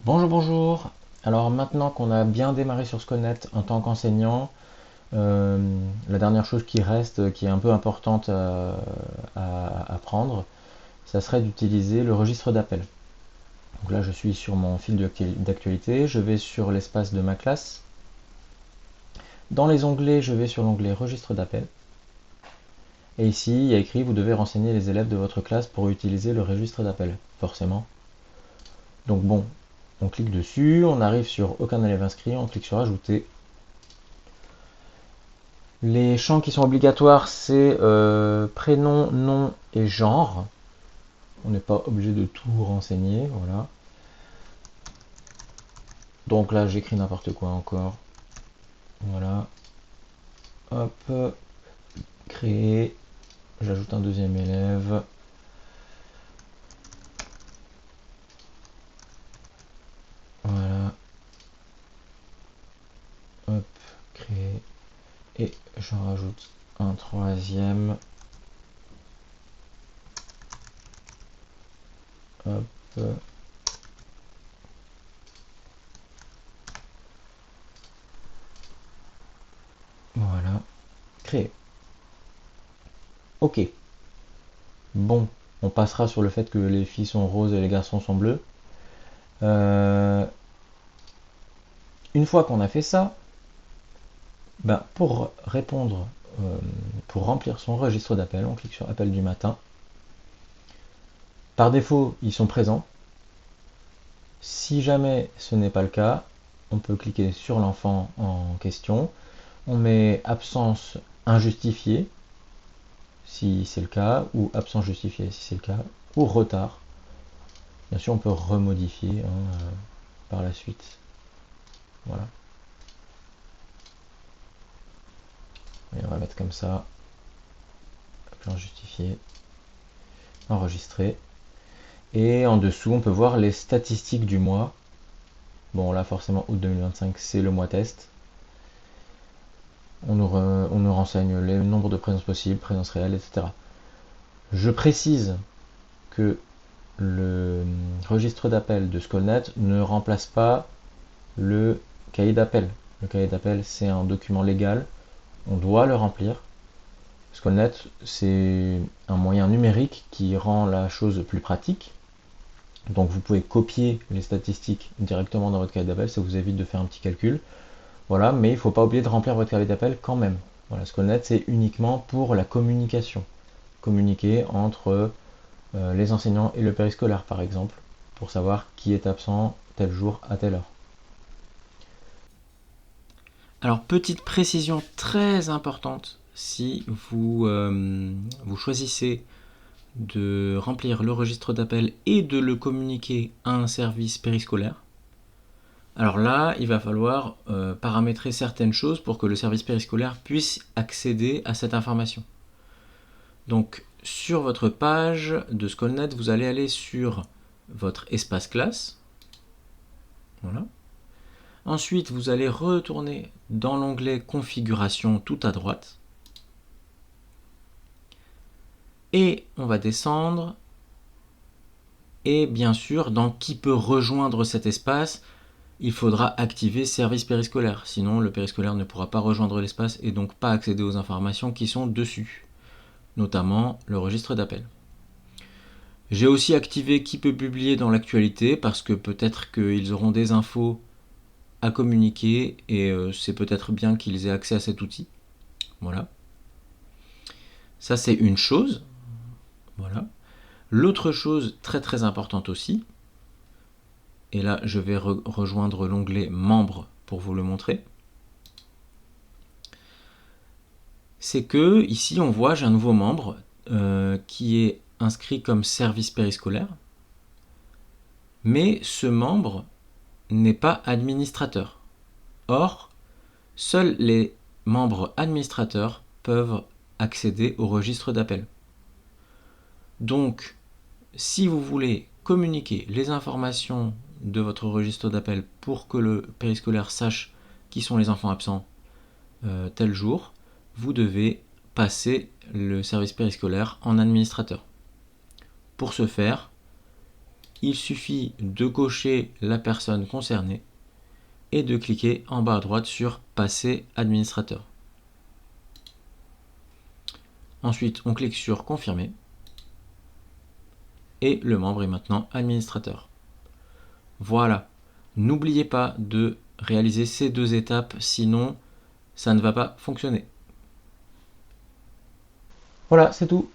Bonjour, bonjour. Alors maintenant qu'on a bien démarré sur SchoolNet en tant qu'enseignant, la dernière chose qui reste, qui est un peu importante à apprendre, ça serait d'utiliser le registre d'appel. Donc là, je suis sur mon fil d'actualité, je vais sur l'espace de ma classe. Dans les onglets, je vais sur l'onglet registre d'appel. Et ici, il y a écrit, vous devez renseigner les élèves de votre classe pour utiliser le registre d'appel, forcément. Donc bon, on clique dessus, on arrive sur aucun élève inscrit, on clique sur ajouter. Les champs qui sont obligatoires, c'est prénom, nom et genre. On n'est pas obligé de tout renseigner, voilà. Donc là, j'écris n'importe quoi encore. Voilà. Hop, créer. J'ajoute un deuxième élève. Voilà. Hop, créer. Et j'en rajoute un troisième. Hop. Voilà. Créer. Ok. Bon, on passera sur le fait que les filles sont roses et les garçons sont bleus. Une fois qu'on a fait ça, ben, pour répondre, pour remplir son registre d'appel, on clique sur appel du matin. Par défaut, ils sont présents. Si jamais ce n'est pas le cas, on peut cliquer sur l'enfant en question. On met absence injustifiée si c'est le cas, ou absence justifiée si c'est le cas, ou retard. Bien sûr, on peut remodifier par la suite. Voilà. Et on va mettre comme ça. Absence justifiée. Enregistrer. Et en dessous, on peut voir les statistiques du mois. Bon, là, forcément, août 2025, c'est le mois test. On nous renseigne le nombre de présences possibles, présences réelles, etc. Je précise que le registre d'appel de SchoolNet ne remplace pas le cahier d'appel. Le cahier d'appel, c'est un document légal. On doit le remplir. SchoolNet, c'est un moyen numérique qui rend la chose plus pratique. Donc vous pouvez copier les statistiques directement dans votre cahier d'appel, ça vous évite de faire un petit calcul. Voilà, mais il ne faut pas oublier de remplir votre cahier d'appel quand même. Voilà, SchoolNet, c'est uniquement pour la communication. Communiquer entre les enseignants et le périscolaire, par exemple, pour savoir qui est absent tel jour à telle heure. Alors, petite précision très importante, si vous choisissez de remplir le registre d'appel et de le communiquer à un service périscolaire, alors là, il va falloir paramétrer certaines choses pour que le service périscolaire puisse accéder à cette information. Donc, sur votre page de SchoolNet, vous allez aller sur votre espace classe. Voilà. Ensuite, vous allez retourner dans l'onglet configuration tout à droite. Et on va descendre. Et bien sûr, dans qui peut rejoindre cet espace, il faudra activer service périscolaire. Sinon, le périscolaire ne pourra pas rejoindre l'espace et donc pas accéder aux informations qui sont dessus, notamment le registre d'appel. J'ai aussi activé qui peut publier dans l'actualité parce que peut-être qu'ils auront des infos à communiquer et c'est peut-être bien qu'ils aient accès à cet outil. Voilà. Ça, c'est une chose. Voilà. L'autre chose très très importante aussi, et là je vais rejoindre l'onglet membres pour vous le montrer, c'est que ici on voit j'ai un nouveau membre qui est inscrit comme service périscolaire, mais ce membre n'est pas administrateur. Or, seuls les membres administrateurs peuvent accéder au registre d'appel. Donc, si vous voulez communiquer les informations de votre registre d'appel pour que le périscolaire sache qui sont les enfants absents tel jour, vous devez passer le service périscolaire en administrateur. Pour ce faire, il suffit de cocher la personne concernée et de cliquer en bas à droite sur Passer administrateur. Ensuite, on clique sur Confirmer et le membre est maintenant administrateur. Voilà. N'oubliez pas de réaliser ces 2 étapes, sinon ça ne va pas fonctionner. Voilà, c'est tout.